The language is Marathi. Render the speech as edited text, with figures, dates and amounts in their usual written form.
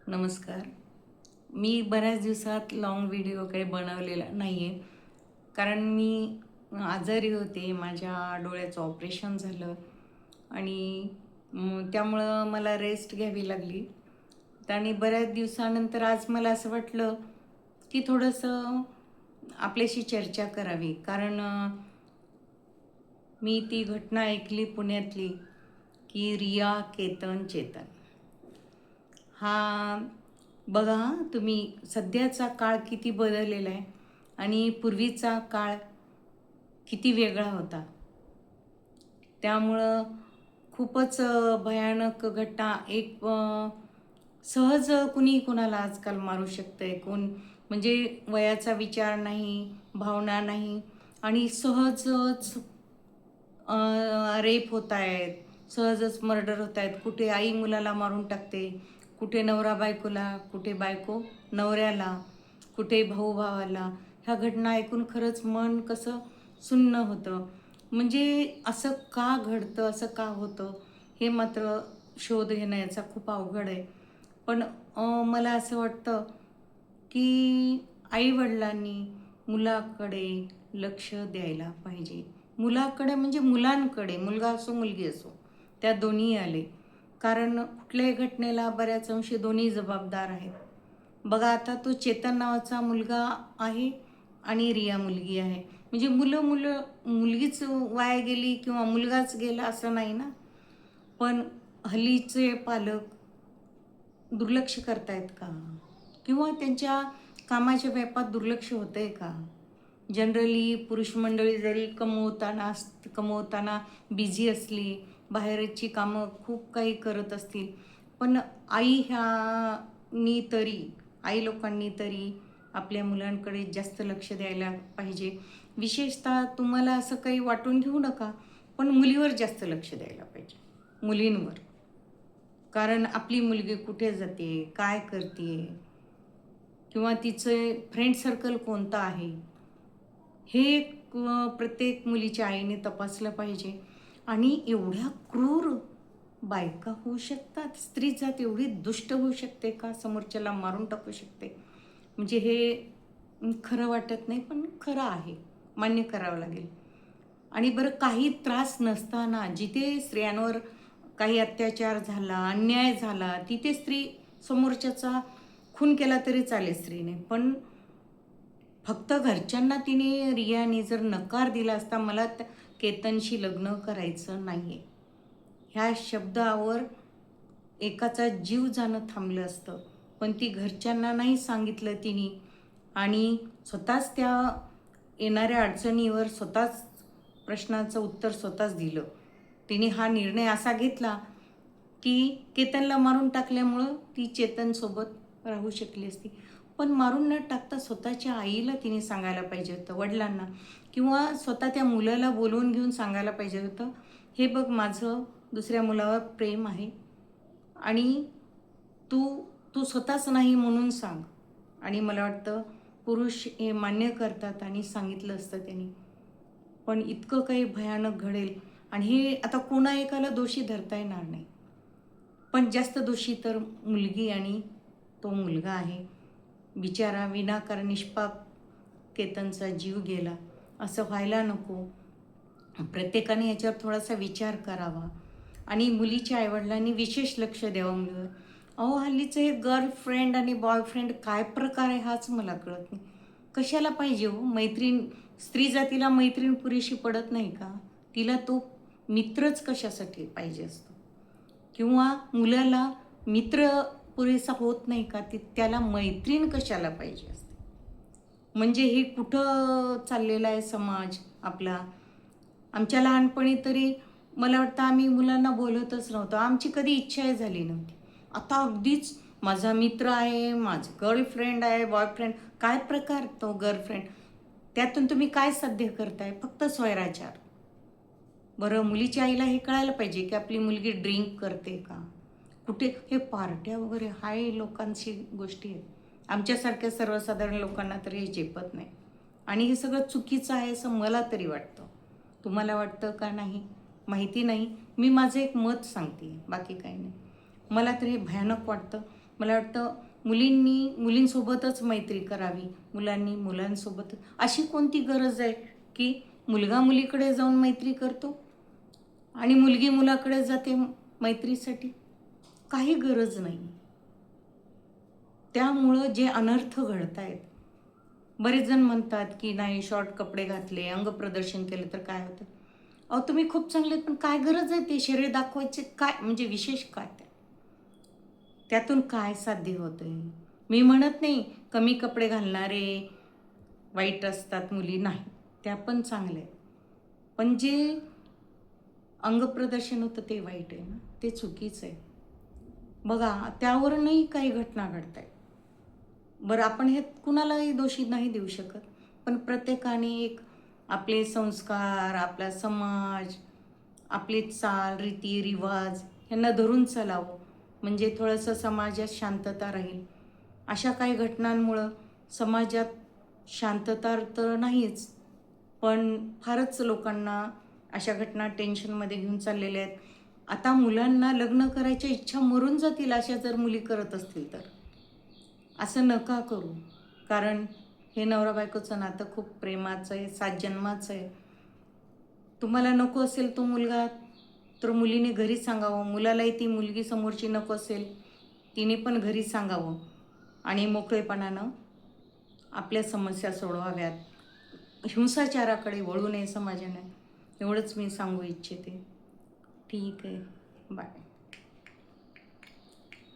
नमस्कार. मी बऱ्याच दिवसात लाँग व्हिडिओ काही बनवलेला नाही आहे. कारण मी आजारी होते. माझ्या डोळ्याचं ऑपरेशन झालं आणि त्यामुळं मला रेस्ट घ्यावी लागली. आणि बऱ्याच दिवसानंतर आज मला असं वाटलं, की थोडंसं आपल्याशी चर्चा करावी. कारण मी ती घटना ऐकली पुण्यातली, की रिया, केतन, चेतन. हा बघा तुम्ही सध्याचा काळ किती बदललेला आहे आणि पूर्वीचा काळ किती वेगळा होता. त्यामुळं खूपच भयानक घटना सहज कुणी कुणाला आजकाल मारू शकतंय. कोण म्हणजे वयाचा विचार नाही, भावना नाही आणि सहजच रेप होत आहेत, सहजच मर्डर होत आहेत. कुठे आई मुलाला मारून टाकते, कुठे नवरा बायकोला, कुठे बायको नवऱ्याला, कुठे भाऊ भावाला. ह्या घटना ऐकून खरंच मन कसं सुन्न होतं. म्हणजे असं का घडतं, असं का होतं, हे मात्र शोध घेणं याचा खूप अवघड आहे. पण मला असं वाटतं की आई-वडिलांनी मुलाकडे लक्ष द्यायला पाहिजे. मुलाकडे म्हणजे मुलांकडे, मुलगा असो, मुलगी असो, त्या दोन्ही आले. कारण कुठल्याही घटनेला बऱ्याच अंशी दोन्ही जबाबदार आहेत. बघा आता तो चेतन नावाचा मुलगा आहे आणि रिया मुलगी आहे. म्हणजे मुलगीच वाया गेली किंवा मुलगाच गेला असं नाही ना. पण हल्लीचे पालक दुर्लक्ष करतायत का? किंवा त्यांच्या कामाच्या व्यापात दुर्लक्ष होतंय का? जनरली पुरुष मंडळी जरी कमवताना बिझी असली, बाहेरची कामं खूप काही करत असतील, पण आई लोकांनी तरी आपल्या मुलांकडे जास्त लक्ष द्यायला पाहिजे. विशेषतः तुम्हाला असं काही वाटून घेऊ नका, पण मुलीवर जास्त लक्ष द्यायला पाहिजे, मुलींवर. कारण आपली मुलगी कुठे जाते, काय करते किंवा तिचे फ्रेंड सर्कल कोणतं आहे, हे प्रत्येक मुलीच्या आईने तपासलं पाहिजे. आणि एवढ्या क्रूर बायका होऊ शकतात, स्त्री जात एवढी दुष्ट होऊ शकते का, समोरच्याला मारून टाकू शकते. म्हणजे हे खरं वाटत नाही, पण खरं आहे, मान्य करावं लागेल. आणि बरं काही त्रास नसताना जिथे स्त्रियांवर काही अत्याचार झाला, अन्याय झाला, तिथे स्त्री समोरच्याचा खून केला तरी चालेल स्त्रीने. पण फक्त घरच्यांना रियाने जर नकार दिला असता, मला केतनशी लग्न करायचं नाहीये, ह्या शब्दावर एकाचा जीव जाणं थांबलं असतं. पण ती घरच्यांना नाही सांगितलं तिने आणि स्वतःच त्या येणाऱ्या अडचणीवर स्वतःच प्रश्नाचं उत्तर स्वतःच दिलं. तिने हा निर्णय असा घेतला की केतनला मारून टाकल्यामुळं ती चेतनसोबत राहू शकली असती. पण मारून न टाकता स्वतःच्या आईला तिने सांगायला पाहिजे होतं, वडिलांना, किंवा स्वतः त्या मुलाला बोलवून घेऊन सांगायला पाहिजे होतं, हे बघ माझं दुसऱ्या मुलावर प्रेम आहे आणि तू तू स्वतःच नाही म्हणून सांग. आणि मला वाटतं पुरुष हे मान्य करतात आणि सांगितलं असतं त्यांनी. पण इतकं काही भयानक घडेल आणि हे आता कोणा एकाला दोषी धरता येणार नाही. पण जास्त दोषी तर मुलगी आणि तो मुलगा आहे. बिचारा विनाकारण निष्पाप केतनचा जीव गेला. असं व्हायला नको. प्रत्येकाने याच्यावर थोडासा विचार करावा आणि मुलीच्या आईवडिलांनी विशेष लक्ष द्यावं मुलीवर. अहो हल्लीचं हे गर्लफ्रेंड आणि बॉयफ्रेंड काय प्रकार आहे हाच मला कळत नाही. कशाला पाहिजे हो मैत्रीण? स्त्री जातीला मैत्रीण पुरेशी पडत नाही का? तिला तो मित्रच कशासाठी पाहिजे असतो? किंवा मुलाला मित्र पुरेसा होत नाही का? त्याला मैत्रीण कशाला पाहिजे असते? म्हणजे हे कुठं चाललेला आहे समाज आपला? आमच्या लहानपणी तरी मला वाटतं आम्ही मुलांना बोलतच नव्हतो. आमची कधी इच्छाही झाली नव्हती. आता अगदीच माझा मित्र आहे, माझं गर्लफ्रेंड आहे, बॉयफ्रेंड. काय प्रकार तो गर्लफ्रेंड? त्यातून तुम्ही काय साध्य करताय? फक्त स्वैराचार. बरं मुलीच्या आईला हे कळायला पाहिजे की आपली मुलगी ड्रिंक करते का? कुठे हे पार्ट्या वगैरे हाय लोकांची गोष्टी आहेत. आमच्यासारख्या सर्वसाधारण लोकांना तर हे झेपत नाही. आणि हे सगळं चुकीचं आहे असं मला तरी वाटतं. तुम्हाला वाटतं का नाही माहिती नाही. मी माझं एक मत सांगते, बाकी काही नाही. मला तर हे भयानक वाटतं. मला वाटतं मुलींनी मुलींसोबतच मैत्री करावी, मुलांनी मुलांसोबत. अशी कोणती गरज आहे की मुलगा मुलीकडे जाऊन मैत्री करतो आणि मुलगी मुलाकडे जाते मैत्रीसाठी? काही गरज नाही. त्यामुळं जे अनर्थ घडत आहेत, बरेच जण म्हणतात की नाही शॉर्ट कपडे घातले, अंग प्रदर्शन केलं तर काय होतं? अहो तुम्ही खूप चांगले, पण काय गरज आहे ते शरीर दाखवायचे? काय म्हणजे विशेष काय त्यातून काय साध्य होतंय? मी म्हणत नाही कमी कपडे घालणारे वाईट असतात मुली, नाही, त्या पण चांगल्या आहेत. पण जे अंगप्रदर्शन होतं ते वाईट आहे ना, ते चुकीचं आहे. बघा त्यावरूनही काही घटना घडत आहेत. बरं आपण हे कुणालाही दोषी नाही देऊ शकत, पण प्रत्येकाने एक आपले संस्कार, आपला समाज, आपले चाल, रीती, रिवाज यांना धरून चालावं, म्हणजे थोडंसं समाजात शांतता राहील. अशा काही घटनांमुळं समाजात शांतता तर नाहीच, पण फारच लोकांना अशा घटना टेन्शनमध्ये घेऊन चाललेल्या आहेत. आता मुलांना लग्न करायच्या इच्छा मरून जातील अशा जर मुली करत असतील तर. असं नका करू, कारण हे नवरा बायकोचं नातं खूप प्रेमाचं आहे, 7 जन्माचं आहे. तुम्हाला नको असेल तो मुलगा, तर मुलीने घरी सांगावं. मुलालाही ती मुलगी समोरची नको असेल, तिने पण घरी सांगावं आणि मोकळेपणानं आपल्या समस्या सोडवाव्यात. हिंसाचाराकडे वळू नये समाजाने, एवढंच मी सांगू इच्छिते. ठीक आहे, बाय.